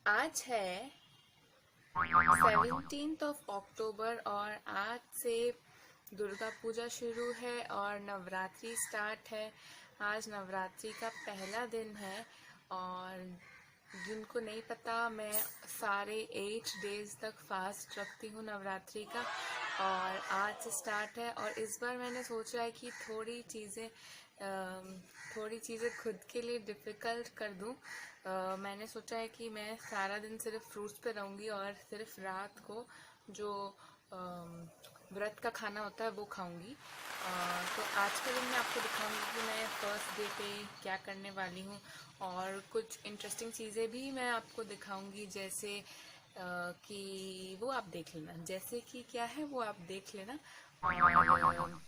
आज है 17 of October और आज से दुर्गा पूजा शुरू है और नवरात्रि स्टार्ट है। आज नवरात्रि का पहला दिन है और जिनको नहीं पता, मैं सारे 8 डेज तक फास्ट रखती हूँ नवरात्रि का। और आज से स्टार्ट है और इस बार मैंने सोचा है कि थोड़ी चीज़ें खुद के लिए डिफ़िकल्ट कर दूँ। मैंने सोचा है कि मैं सारा दिन सिर्फ फ्रूट्स पे रहूँगी और सिर्फ रात को जो व्रत का खाना होता है वो खाऊंगी। तो आज के दिन मैं आपको दिखाऊंगी कि मैं फर्स्ट डे पे क्या करने वाली हूँ और कुछ इंटरेस्टिंग चीज़ें भी मैं आपको दिखाऊंगी, जैसे कि वो आप देख लेना, जैसे कि क्या है वो आप देख लेना। और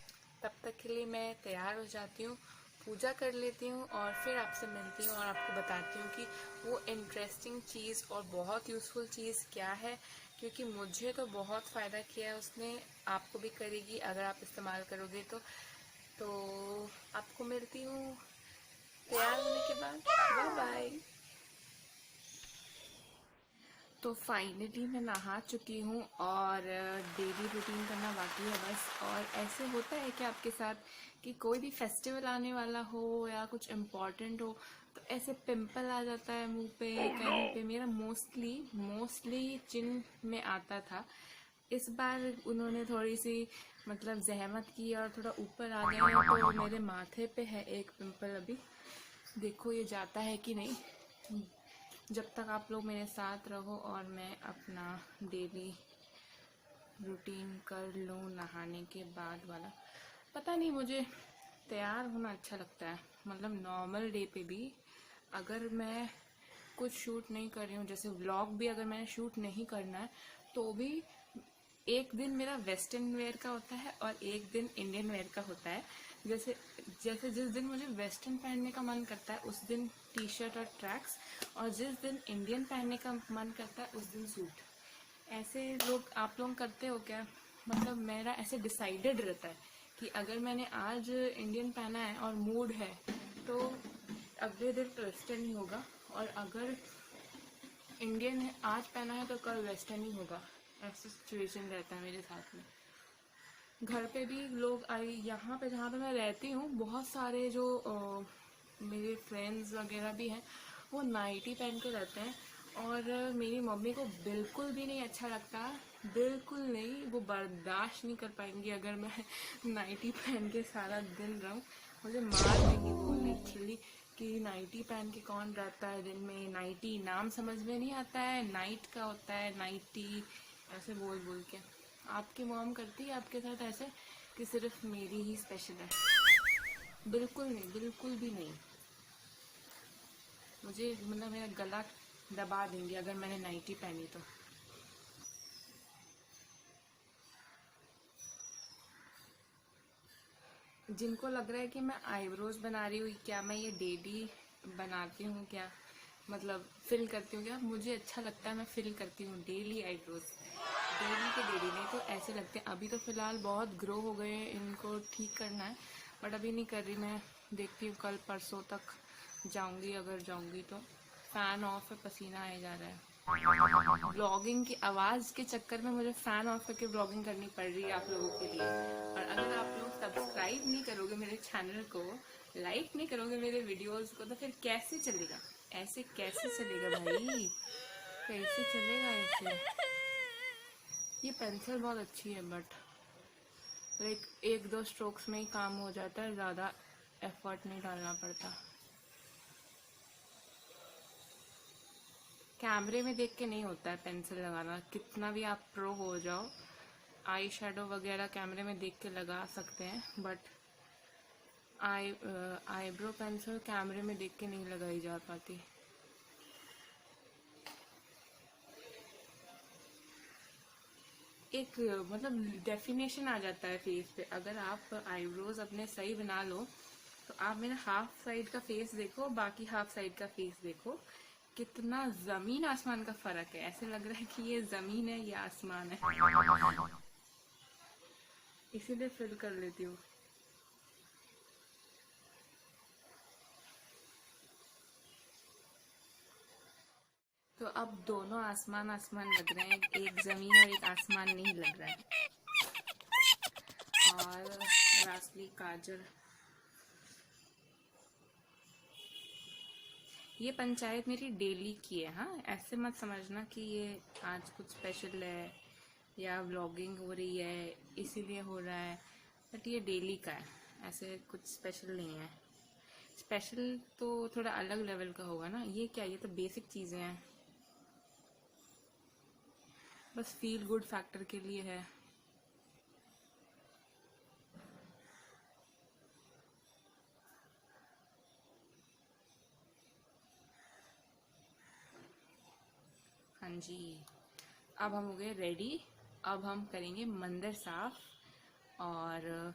तब तक के लिए मैं तैयार हो जाती हूँ, पूजा कर लेती हूँ और फिर आपसे मिलती हूँ और आपको बताती हूँ कि वो इंटरेस्टिंग चीज़ और बहुत यूज़फुल चीज़ क्या है, क्योंकि मुझे तो बहुत फ़ायदा किया है उसने, आपको भी करेगी अगर आप इस्तेमाल करोगे तो आपको मिलती हूँ तैयार होने के बाद। Bye bye. तो फाइनली मैं नहा चुकी हूँ और डेली रूटीन करना बाकी है बस। और ऐसे होता है कि आपके साथ कि कोई भी फेस्टिवल आने वाला हो या कुछ इम्पोर्टेंट हो तो ऐसे पिंपल आ जाता है मुंह पे कहीं पे। मेरा मोस्टली चिन में आता था। इस बार उन्होंने थोड़ी सी जहमत की और थोड़ा ऊपर आ गया है, तो मेरे माथे पे है एक पिंपल अभी। देखो ये जाता है कि नहीं। जब तक आप लोग मेरे साथ रहो और मैं अपना डेली रूटीन कर लूँ नहाने के बाद वाला। पता नहीं, मुझे तैयार होना अच्छा लगता है। नॉर्मल डे पे भी अगर मैं कुछ शूट नहीं कर रही हूँ, जैसे व्लॉग भी अगर मैंने शूट नहीं करना है तो भी एक दिन मेरा वेस्टर्न वेयर का होता है और एक दिन इंडियन वेयर का होता है। जैसे जैसे जिस दिन मुझे वेस्टर्न पहनने का मन करता है उस दिन टी शर्ट और ट्रैक्स, और जिस दिन इंडियन पहनने का मन करता है उस दिन सूट। ऐसे लोग आप लोग करते हो क्या? मेरा ऐसे डिसाइडेड रहता है कि अगर मैंने आज इंडियन पहना है और मूड है तो अगले दिन वेस्टर्न ही होगा, और अगर इंडियन है आज पहना है तो कल वेस्टर्न ही होगा। ऐसा सिचुएशन रहता है मेरे साथ में। घर पे भी लोग आई, यहाँ पे जहाँ पे मैं रहती हूँ बहुत सारे जो मेरे फ्रेंड्स वगैरह भी हैं वो नाइटी पहन के रहते हैं। और मेरी मम्मी को बिल्कुल भी नहीं अच्छा लगता, बिल्कुल नहीं। वो बर्दाश्त नहीं कर पाएंगी अगर मैं नाइटी पहन के सारा दिन रहूँ। मुझे मार देंगी वो लिटरली कि नाइटी पहन के कौन रहता है दिन में। नाइटी नाम समझ में नहीं आता है, नाइट का होता है नाइटी, ऐसे बोल बोल के। आपकी मॉम करती है आपके साथ ऐसे कि सिर्फ मेरी ही स्पेशल है? बिल्कुल नहीं, बिल्कुल भी नहीं। मुझे मेरा गला दबा देंगे अगर मैंने नाइटी पहनी तो। जिनको लग रहा है कि मैं आईब्रोज बना रही हूँ, क्या मैं ये डेली बनाती हूँ क्या, फिल करती हूँ क्या? मुझे अच्छा लगता है, मैं फिल करती हूँ डेली आईब्रोज। डेली के डेली नहीं तो ऐसे लगते हैं। अभी तो फिलहाल बहुत ग्रो हो गए हैं, इनको ठीक करना है, बट अभी नहीं कर रही मैं। देखती हूँ कल परसों तक जाऊँगी, अगर जाऊँगी तो। फ़ैन ऑफ है, पसीना आए जा रहा है। ब्लॉगिंग की आवाज़ के चक्कर में मुझे फ़ैन ऑफ करके ब्लॉगिंग करनी पड़ रही है आप लोगों के लिए। और अगर आप लोग सब्सक्राइब नहीं करोगे मेरे चैनल को, लाइक नहीं करोगे मेरे वीडियोस को, तो फिर कैसे चलेगा? ऐसे कैसे चलेगा भाई? कैसे चलेगा ऐसे? ये पेंसिल बहुत अच्छी है बट लाइक एक दो स्ट्रोक्स में ही काम हो जाता है, ज़्यादा एफर्ट नहीं डालना पड़ता। कैमरे में देख के नहीं होता है पेंसिल लगाना, कितना भी आप प्रो हो जाओ। आई शेडो वगैरह कैमरे में देख के लगा सकते हैं, बट आईब्रो पेंसिल कैमरे में देख के नहीं लगाई जा पाती। एक डेफिनेशन आ जाता है फेस पे। अगर आप आईब्रोज अपने सही बना लो तो आप मेरा हाफ साइड का फेस देखो, बाकी हाफ साइड का फेस देखो, कितना जमीन आसमान का फर्क है। ऐसे लग रहा है कि ये जमीन है, ये आसमान है। इसीलिए फिल कर लेती हूँ। तो अब दोनों आसमान आसमान लग रहे हैं, एक जमीन और एक आसमान नहीं लग रहा है। और रासली काजल, ये पंचायत मेरी डेली की है। हाँ, ऐसे मत समझना कि ये आज कुछ स्पेशल है या व्लॉगिंग हो रही है इसीलिए हो रहा है, बट ये डेली का है, ऐसे कुछ स्पेशल नहीं है। स्पेशल तो थोड़ा अलग लेवल का होगा ना, ये क्या, ये तो बेसिक चीज़ें हैं, बस फील गुड फैक्टर के लिए है। हाँ जी, अब हम हो गए रेडी। अब हम करेंगे मंदिर साफ, और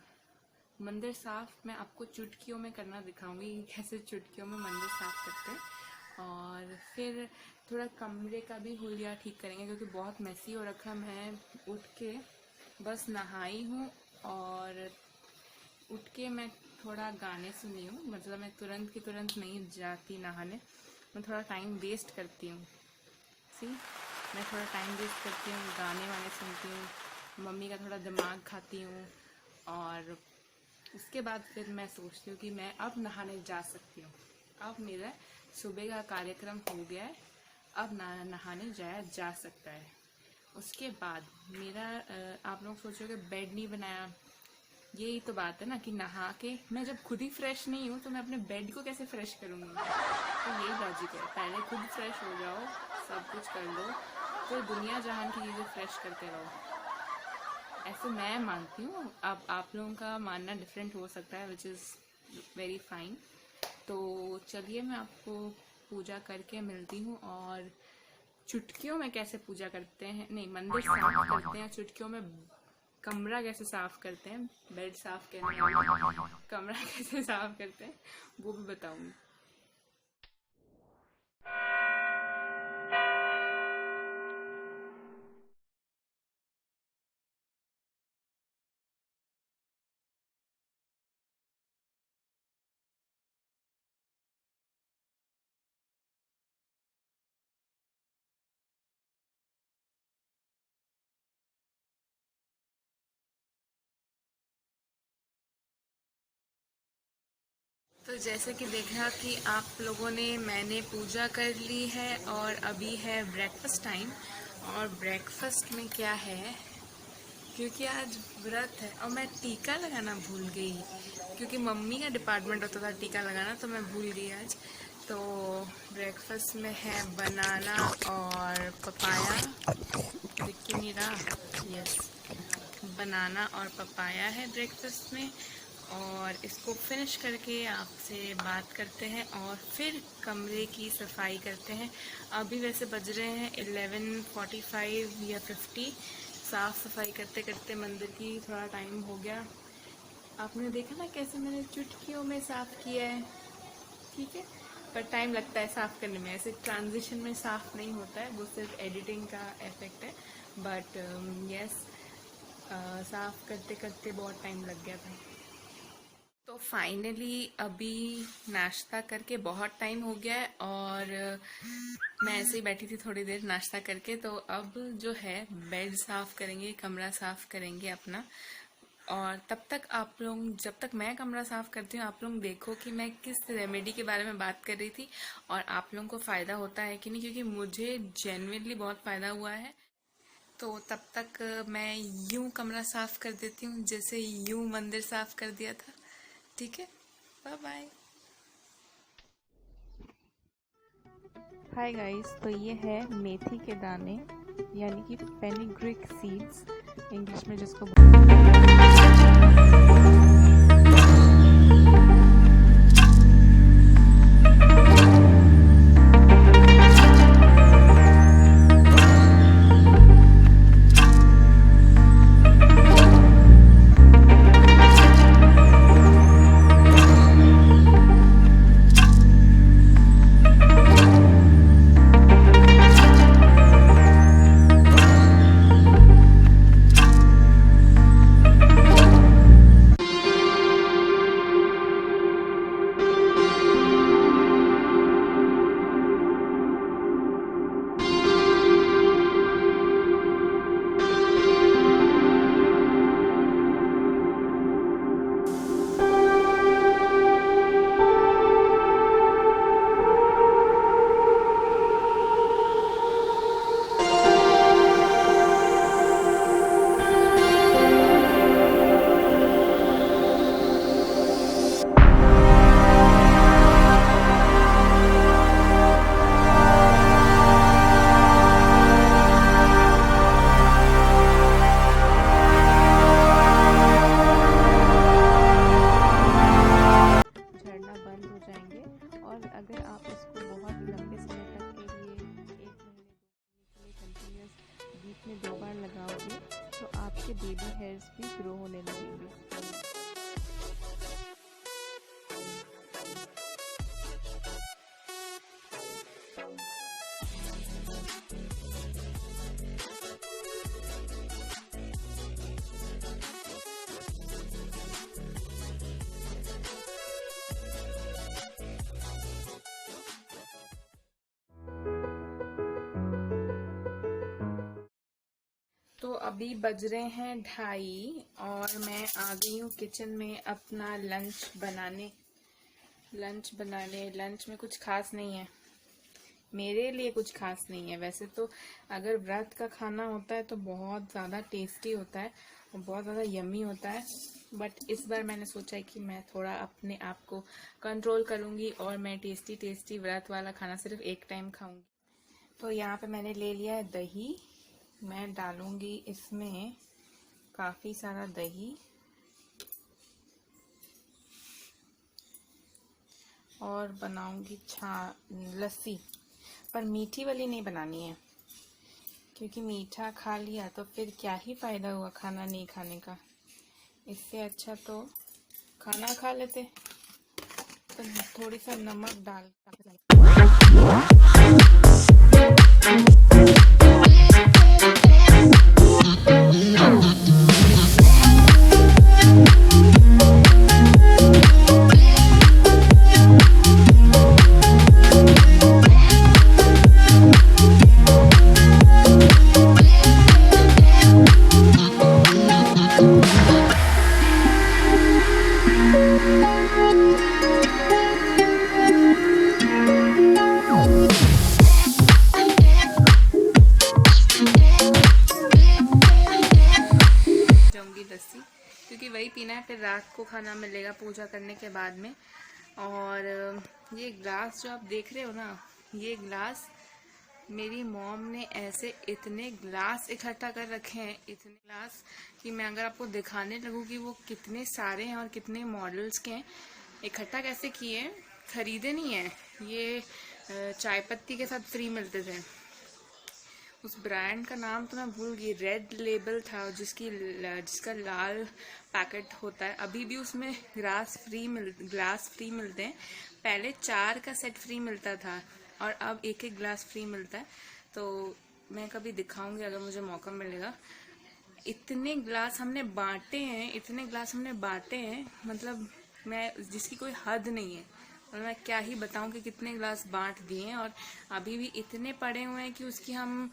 मंदिर साफ मैं आपको चुटकियों में करना दिखाऊंगी, कैसे चुटकियों में मंदिर साफ करते हैं। और फिर थोड़ा कमरे का भी हुलिया ठीक करेंगे, क्योंकि बहुत मैसी हो रखा। मैं उठ के बस नहाई हूँ और उठ के मैं थोड़ा गाने सुनी हूँ, मतलब मैं तुरंत की तुरंत नहीं जाती नहाने, मैं थोड़ा टाइम वेस्ट करती हूँ। मैं थोड़ा टाइम वेस्ट करती हूँ, गाने वाने सुनती हूँ, मम्मी का थोड़ा दिमाग खाती हूँ, और उसके बाद फिर मैं सोचती हूँ कि मैं अब नहाने जा सकती हूँ। अब मेरा सुबह का कार्यक्रम हो गया है, अब नहाने जाया जा सकता है। उसके बाद मेरा आप लोग सोचोगे बेड नहीं बनाया, यही तो बात है ना कि नहा के मैं जब खुद ही फ्रेश नहीं हूँ तो मैं अपने बेड को कैसे फ्रेश करूँगी। तो यही लॉजिक है, पहले खुद फ्रेश हो जाओ, सब कुछ कर लो, तो दुनिया जहान की चीज़ें फ्रेश करते रहो। ऐसे मैं मानती हूँ, अब आप लोगों का मानना डिफरेंट हो सकता है, विच इज़ वेरी फाइन। तो चलिए मैं आपको पूजा करके मिलती हूँ, और चुटकियों में कैसे पूजा करते हैं, नहीं मंदिर साफ करते हैं, चुटकियों में कमरा कैसे साफ करते हैं, बेड साफ करने वाला कमरा कैसे साफ करते हैं वो भी बताऊंगी। तो जैसे कि देखा कि आप लोगों ने, मैंने पूजा कर ली है और अभी है ब्रेकफास्ट टाइम। और ब्रेकफास्ट में क्या है, क्योंकि आज व्रत है और मैं टीका लगाना भूल गई, क्योंकि मम्मी का डिपार्टमेंट होता था टीका लगाना, तो मैं भूल गई आज। तो ब्रेकफास्ट में है बनाना और पपाया, दिख क्यों नहीं रहा, यस, बनाना और पपाया है ब्रेकफास्ट में। और इसको फिनिश करके आपसे बात करते हैं और फिर कमरे की सफाई करते हैं। अभी वैसे बज रहे हैं 11:45 या 50। साफ़ सफाई करते करते मंदिर की थोड़ा टाइम हो गया। आपने देखा ना कैसे मैंने चुटकियों में साफ़ किया है, ठीक है, पर टाइम लगता है साफ़ करने में, ऐसे ट्रांजिशन में साफ़ नहीं होता है, वो सिर्फ एडिटिंग का इफेक्ट है। बट यस, साफ़ करते करते बहुत टाइम लग गया था। तो फाइनली अभी नाश्ता करके बहुत टाइम हो गया है, और मैं ऐसे ही बैठी थी थोड़ी देर नाश्ता करके। तो अब जो है बेड साफ़ करेंगे, कमरा साफ़ करेंगे अपना। और तब तक आप लोग, जब तक मैं कमरा साफ़ करती हूँ, आप लोग देखो कि मैं किस रेमेडी के बारे में बात कर रही थी और आप लोगों को फ़ायदा होता है कि नहीं, क्योंकि मुझे जेन्युइनली बहुत फ़ायदा हुआ है। तो तब तक मैं यूं कमरा साफ़ कर देती हूँ जैसे यूं मंदिर साफ़ कर दिया था, ठीक है। Bye bye. हाय गाइस, तो ये है मेथी के दाने, यानी कि फेनिग्रिक सीड्स इंग्लिश में जिसको ग्रो होने लगेंगे। तो अभी बज रहे हैं 2:30 और मैं आ गई हूँ किचन में अपना लंच बनाने। लंच में कुछ खास नहीं है, मेरे लिए कुछ खास नहीं है। वैसे तो अगर व्रत का खाना होता है तो बहुत ज़्यादा टेस्टी होता है और बहुत ज़्यादा यम्मी होता है, बट इस बार मैंने सोचा है कि मैं थोड़ा अपने आप को कंट्रोल करूँगी और मैं टेस्टी व्रत वाला खाना सिर्फ एक टाइम खाऊँगी। तो यहाँ पे मैंने ले लिया है दही। मैं डालूँगी इसमें काफ़ी सारा दही और बनाऊँगी लस्सी, पर मीठी वाली नहीं बनानी है, क्योंकि मीठा खा लिया तो फिर क्या ही फ़ायदा हुआ खाना नहीं खाने का। इससे अच्छा तो खाना खा लेते। तो थोड़ी सा नमक डाल लस्सी, क्योंकि वही पीना है, फिर रात को खाना मिलेगा पूजा करने के बाद में। और ये ग्लास जो आप देख रहे हो ना, ये ग्लास मेरी मॉम ने ऐसे इतने ग्लास इकट्ठा कर रखे हैं, इतने ग्लास कि मैं अगर आपको दिखाने लगूँ कि वो कितने सारे हैं और कितने मॉडल्स के हैं। इकट्ठा कैसे किए हैं, खरीदे नहीं है ये, चाय पत्ती के साथ फ्री मिलते थे। उस ब्रांड का नाम तो मैं भूल गई, रेड लेबल था जिसका लाल पैकेट होता है। अभी भी उसमें ग्लास फ्री मिलते हैं। पहले 4 का सेट फ्री मिलता था और अब एक ग्लास फ्री मिलता है। तो मैं कभी दिखाऊंगी अगर मुझे मौका मिलेगा। इतने ग्लास हमने बांटे हैं, मतलब मैं जिसकी कोई हद नहीं है। और मैं क्या ही बताऊं कि कितने ग्लास बांट दिए हैं, और अभी भी इतने पड़े हुए हैं कि उसकी हम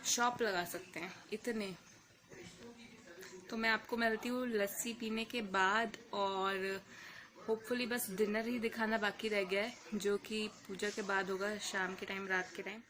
शॉप लगा सकते हैं, इतने। तो मैं आपको मिलती हूँ लस्सी पीने के बाद, और होपफुली बस डिनर ही दिखाना बाकी रह गया है, जो कि पूजा के बाद होगा, शाम के टाइम, रात के टाइम।